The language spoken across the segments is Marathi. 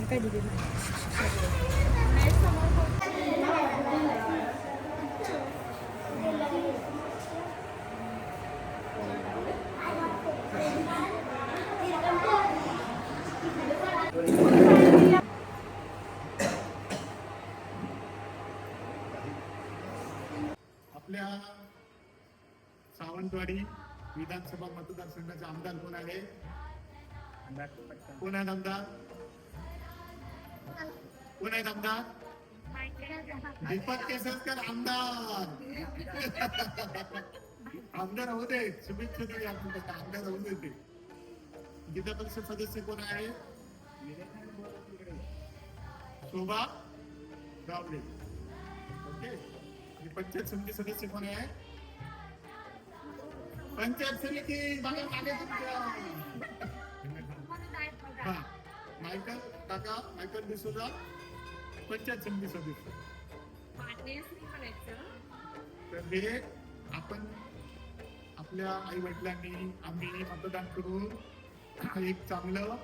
काय दिली आपल्या सावंतवाडी विधानसभा मतदारसंघाचे आमदार कोण आहे? कोण आहेत आमदार? कोण आहेत आमदार? दीपक केसरकर आमदार. आमदार होऊ दे, शुभेच्छा देऊया आपण आमदार होऊ दे. जिल्हा परिषद सदस्य कोण आहे? शोभा गावडे. ओके. पंचायत समिती सदस्य कोण आहे? पंचायत समिती बघा मागे हा मायकल काका, मायकल डिसोजा पंचायत समिती सदस्य. तर हे आपण आपल्या आई वडिलांनी आम्ही मतदान करून एक चांगलं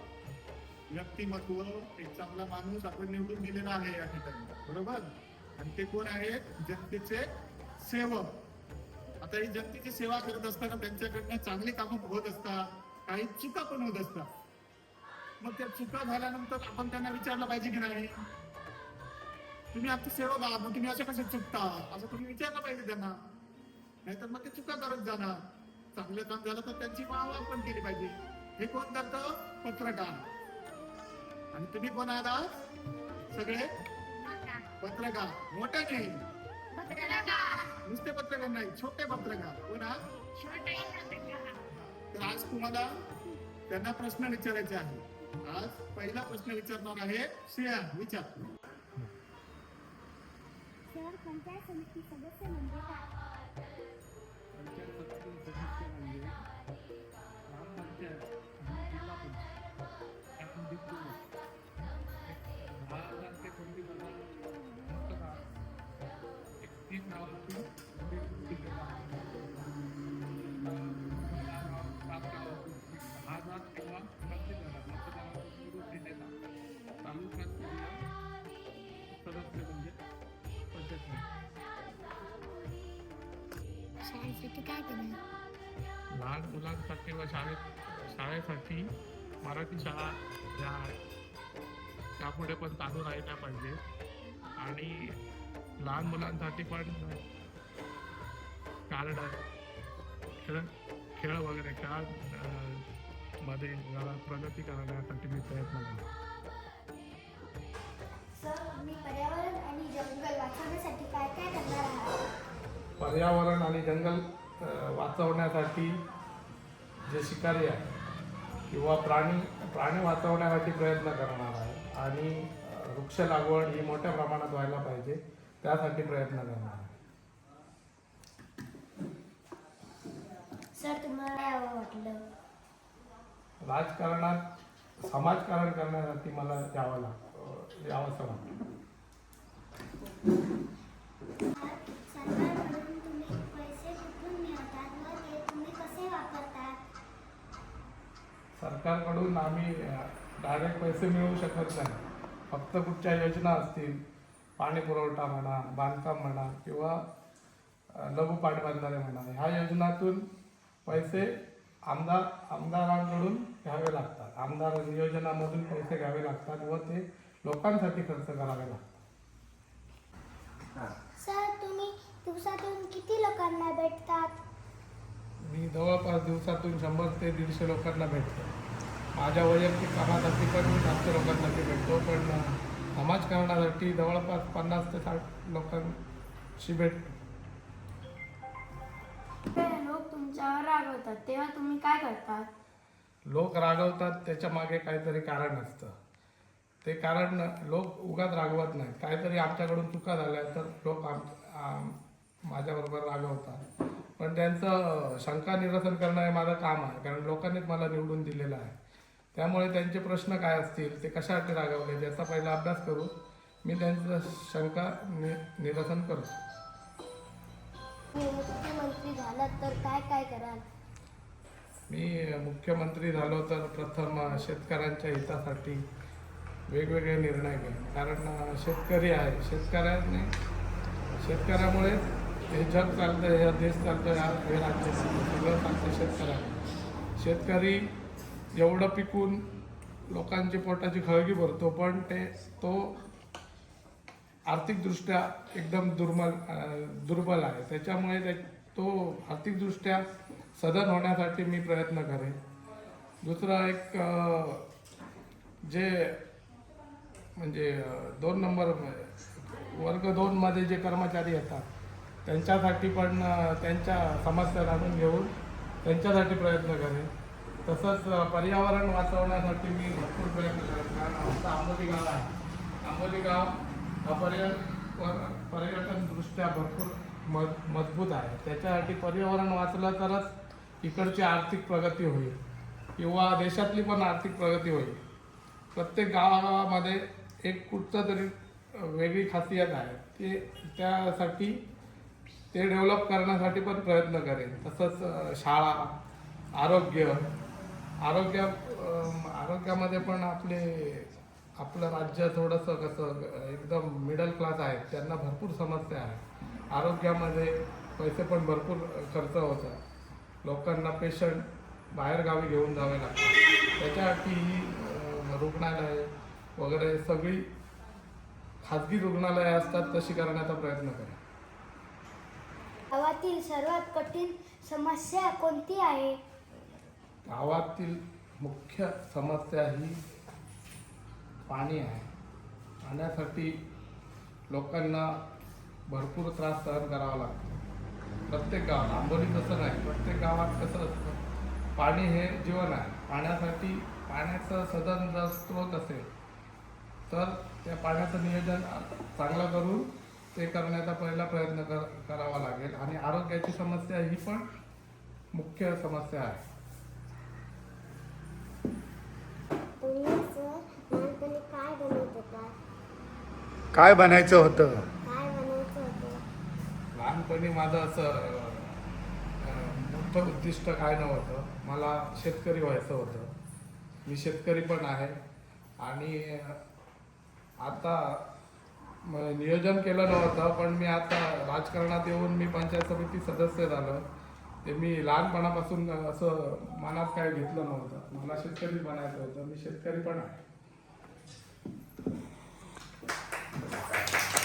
व्यक्तिमत्व, एक चांगला माणूस आपण निवडून दिलेला आहे या ठिकाणी, बरोबर. आणि ते कोण आहेत? जनतेचे सेवक. आता ही जनतेची सेवा करत असताना त्यांच्याकडनं चांगली कामं होत असतात, काही चुका पण होत असतात. मग त्या चुका झाल्यानंतर आपण त्यांना विचारलं पाहिजे की नाही, तुम्ही आमची सेवक आहात, मग तुम्ही अशा कशा चुकता, असं तुम्ही विचारलं पाहिजे त्यांना. नाहीतर मग ते चुका करत जाणार. चांगलं काम झालं तर त्यांची वाहवा पण केली पाहिजे. हे कोण करतं? पत्रकार. आणि तुम्ही कोण आहात? सगळे पत्रकार. मोठे नाही, नुसते पत्रकार नाही, छोटे पत्रकार. कोण आहात? तर आज तुम्हाला त्यांना प्रश्न विचारायचे आहे. आज पहिला प्रश्न विचारणार आहे श्रेया. विचार. सर, पंचायत समिती सदस्य म्हणजे काय? पंचायत समिती सदस्य म्हणजे ग्रामपंचायत जिल्हा परिषद ते कोणती तीन गावातून 10,000 किंवा तालुका सदस्य म्हणजे पंचायत. शाळेसाठी काय करणार? लहान मुलांसाठी व शाळेसाठी मराठी शाळा या त्यापुढे पण चालू राहिल्या पाहिजे. आणि लहान मुलांसाठी पण कार्ड, खेळ वगैरे मध्ये प्रगती करण्यासाठी मी प्रयत्न करतो. सर, मी पर्यावरण आणि जंगल वाचवण्यासाठी काय काय करणार आहात? पर्यावरण आणि जंगल वाचवण्यासाठी जे शिकारी आहे किंवा प्राणी वाचवण्यासाठी प्रयत्न करणार आहे. आणि वृक्ष लागवड ही मोठ्या प्रमाणात व्हायला पाहिजे, त्यासाठी प्रयत्न करणार आहे. सर, तुम्हाला काय वाटलं? राजकारणात समाजकारण करण्यासाठी मला यावंसं वाटतं. सरकारकडून तुम्ही पैसे कुठून मिळवतात व ते तुम्ही कसे वापरतात? सरकारकडून आम्ही डायरेक्ट पैसे मिळवू शकत नाही. फक्त कुठच्या योजना असतील, पाणी पुरवठा म्हणा, बांधकाम म्हणा किंवा लघु पाटबंधारे म्हणा, ह्या योजनातून पैसे आमदारांकडून घ्यावे लागतात. आमदार नियोजनामधून पैसे घ्यावे लागतात व ते लोकांसाठी खर्च करावे लागतात. सर, तुम्ही दिवसातून किती लोकांना भेटतात? मी जवळपास दिवसातून 100 ते 150 लोकांना भेटतो. माझ्या वैयक्तिक कामासाठी पण मी जास्त लोकांसाठी भेटतो, पण समाजकारणासाठी जवळपास 50 ते 60 लोकांशी भेटतो. लोक तुमच्यावर रागवतात तेव्हा तुम्ही काय करतात? लोक रागवतात त्याच्या मागे काहीतरी कारण असतं. ते कारण लोक उगाच रागवत नाहीत. काहीतरी आमच्याकडून चुका झाल्या तर लोक माझ्याबरोबर रागवतात. पण त्यांचं शंका निरसन करणं हे माझं काम आहे, कारण लोकांनीच मला निवडून दिलेलं आहे. त्यामुळे त्यांचे प्रश्न काय असतील, ते कशासाठी रागवले याचा पहिला अभ्यास करू मी त्यांचं शंका निरसन करतो. मुख्यमंत्री झालात तर काय काय कराल? मी मुख्यमंत्री झालो तर प्रथम शेतकऱ्यांच्या हितासाठी वेगवेगळे निर्णय घेणे. कारण शेतकरी आहे, शेतकऱ्यामुळे हे जग चालतं, हे देश चालतं, हे राज्य चालतं, सगळं चालतं शेतकऱ्यामुळे. शेतकरी एवढं पिकून लोकांची पोटाची खळगी भरतो, पण तो आर्थिकदृष्ट्या एकदम दुर्बल आहे. त्याच्यामुळे तो आर्थिकदृष्ट्या सधन होण्यासाठी मी प्रयत्न करेन. दुसरं एक जे म्हणजे 2 नंबर वर्ग 2 मध्ये जे कर्मचारी येतात त्यांच्यासाठी पण त्यांच्या समस्या जाणून घेऊन त्यांच्यासाठी प्रयत्न करेन. तसंच पर्यावरण वाचवण्यासाठी मी भरपूर प्रयत्न करेन. कारण आमचं आंबोली गाव आहे. आंबोली गाव हा पर्यटनदृष्ट्या भरपूर मजबूत आहे. त्याच्यासाठी पर्यावरण वाचलं तरच इकडची आर्थिक प्रगती होईल किंवा देशातली पण आर्थिक प्रगती होईल. प्रत्येक गावागावामध्ये एक कुठचं तरी वेगळी खासियत आहे, त्यासाठी ते डेव्हलप करण्यासाठी पण प्रयत्न करेन. तसंच शाळा, आरोग्यामध्ये पण आपलं राज्य थोडंसं कसं एकदम मिडल क्लास आहे, त्यांना भरपूर समस्या आहे. आरोग्यामध्ये पैसे पण भरपूर खर्च होतात. लोकांना पेशंट बाहेरगावी घेऊन जावे लागतात. त्याच्यासाठी ही रुग्णालय वगैरे सगळी खाजगी रुग्णालये असतात तशी करण्याचा प्रयत्न करा. गावातील सर्वात कठीण समस्या कोणती आहे? गावातील मुख्य समस्या ही पाणी आहे. पाण्यासाठी लोकांना भरपूर त्रास सहन करावा लागतो. प्रत्येक गावात, आंबोली तसं नाही, प्रत्येक गावात कसं असतं, पाणी हे जीवन आहे. पाण्याचं सदन जर स्रोत असेल तर त्या पाण्याचं नियोजन चांगलं करून ते करण्याचा पहिला प्रयत्न करावा लागेल. आणि आरोग्याची समस्या ही पण मुख्य समस्या आहे. काय बनायचं होतं? लहानपणी माझं असं मोठं उद्दिष्ट काय नव्हतं. मला शेतकरी व्हायचं होतं. मी शेतकरी पण आहे. आणि आता नियोजन केलं नव्हतं, पण मी आता राजकारणात येऊन मी पंचायत समिती सदस्य झालो. ते मी लहानपणापासून असं मनात काय घेतलं नव्हतं. मला शेतकरी बनायचं होतं. मी शेतकरी पण आहे.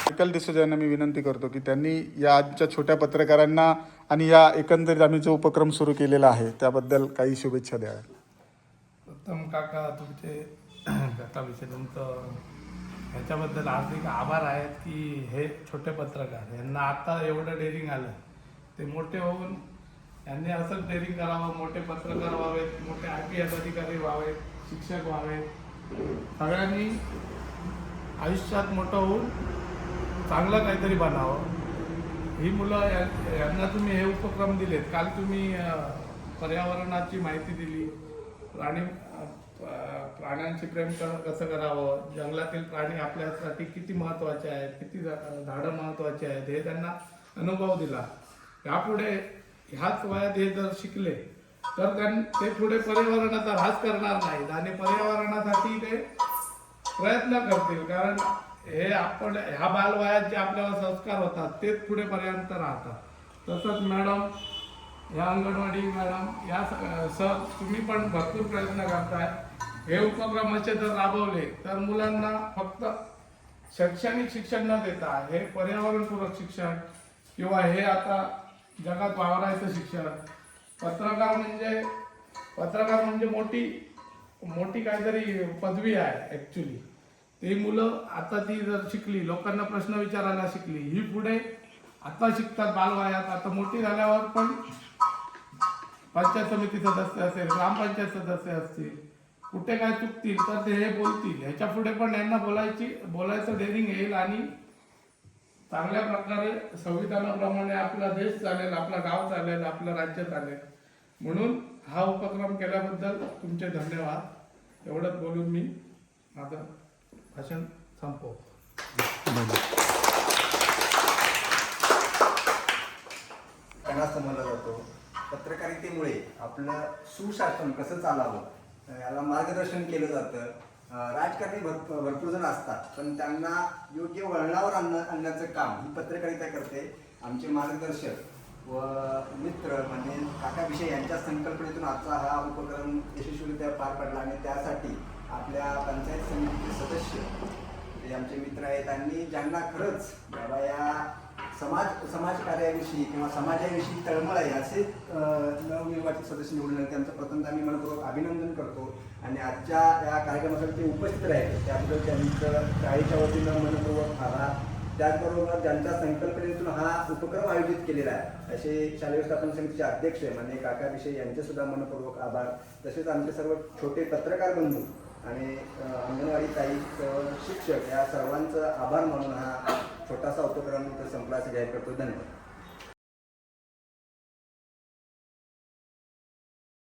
मायकल डिसूजा यांना मी विनंती करतो की त्यांनी या आजच्या छोट्या पत्रकारांना आणि या एकंदरीत आम्ही जो उपक्रम सुरू केलेला आहे त्याबद्दल काही शुभेच्छा द्याव्या. उत्तम काका, काकाविषयी तुमचं ह्याच्याबद्दल हार्दिक आभार आहेत की हे छोटे पत्रकार यांना आता एवढं डेअरिंग आलं. ते मोठे होऊन यांनी असंच डेअरिंग करावं, मोठे पत्रकार व्हावेत, मोठे IPS अधिकारी व्हावेत, शिक्षक व्हावेत. सगळ्यांनी आयुष्यात मोठं होऊन चांगलं काहीतरी बनावं. ही मुलं यांना तुम्ही हे उपक्रम दिलेत. काल तुम्ही पर्यावरणाची माहिती दिली, प्राण्यांची प्रेम कसं करावं, जंगलातील प्राणी आपल्यासाठी किती महत्त्वाचे आहेत, किती झाडं महत्त्वाची आहेत हे त्यांना अनुभव दिला. यापुढे ह्याच वयात हे जर शिकले तर ते पुढे पर्यावरणाचा ऱ्हास करणार नाहीत आणि पर्यावरणासाठी ते प्रयत्न करतील. कारण हे आपण ह्या बालवयात जे आपल्याला संस्कार होतात तेच पुढे पर्यंत राहतात. तसंच मॅडम, ह्या अंगणवाडी मॅडम, या सर तुम्ही पण भरपूर प्रयत्न करताय. हे उपक्रम असे जर राबवले तर मुलांना फक्त शैक्षणिक शिक्षण न देता हे पर्यावरणपूरक शिक्षण किंवा हे आता जगात वावरायचं शिक्षण, पत्रकार म्हणजे मोठी काहीतरी पदवी आहे ॲक्च्युली. ती मुलं आता ती जर शिकली, लोकांना प्रश्न विचारायला शिकली, ही पुढे आता शिकतात बालवयात. आता मोठी झाल्यावर पण पंचायत समिती सदस्य असेल, ग्रामपंचायत सदस्य असतील, कुठे काय चुकतील तर ते हे बोलतील. ह्याच्या पुढे पण यांना बोलायचं डेअरिंग येईल आणि चांगल्या प्रकारे संविधानाप्रमाणे आपला देश चालेल, आपला गाव चालेल, आपलं राज्य चालेल. म्हणून हा उपक्रम केल्याबद्दल तुमचे धन्यवाद. एवढंच बोलून मी माझं भाषण संपवतो. समजला जातो. पत्रकारितेमुळे आपलं सुशासन कसं चालावं याला मार्गदर्शन केलं जातं. राजकारणी भरपूर जण असतात, पण त्यांना योग्य वळणावर आणण्याचं काम ही पत्रकारिता करते. आमचे मार्गदर्शक व मित्र म्हणजे काकाविषयी यांच्या संकल्पनेतून आजचा हा उपक्रम यशस्वीरित्या पार पडला आणि त्यासाठी आपल्या पंचायत समितीचे सदस्य जे आमचे मित्र आहेत आणि ज्यांना खरंच बाबा या समाजकार्याविषयी किंवा समाजाविषयी तळमळ आहे असे नवनिर्वाचित सदस्य निवडून त्यांचं प्रथमतः मी मनपूर्वक अभिनंदन करतो. आणि आजच्या या कार्यक्रमासाठी ते उपस्थित राहिले त्याबद्दल त्यांचं शाळेच्या वतीनं मनपूर्वक आभार. त्याचबरोबर ज्यांच्या संकल्पनेतून हा उपक्रम आयोजित केलेला आहे असे शालेय व्यवस्थापन समितीचे अध्यक्ष माननीय काकाविषयी यांचे सुद्धा मनपूर्वक आभार. तसेच आमचे सर्व छोटे पत्रकार बंधू आणि अंगणवाडी ताई शिक्षक या सर्वांचा आभार मानून हा छोटासा उपक्रम संपला असं जाहीर करतो. धन्यवाद.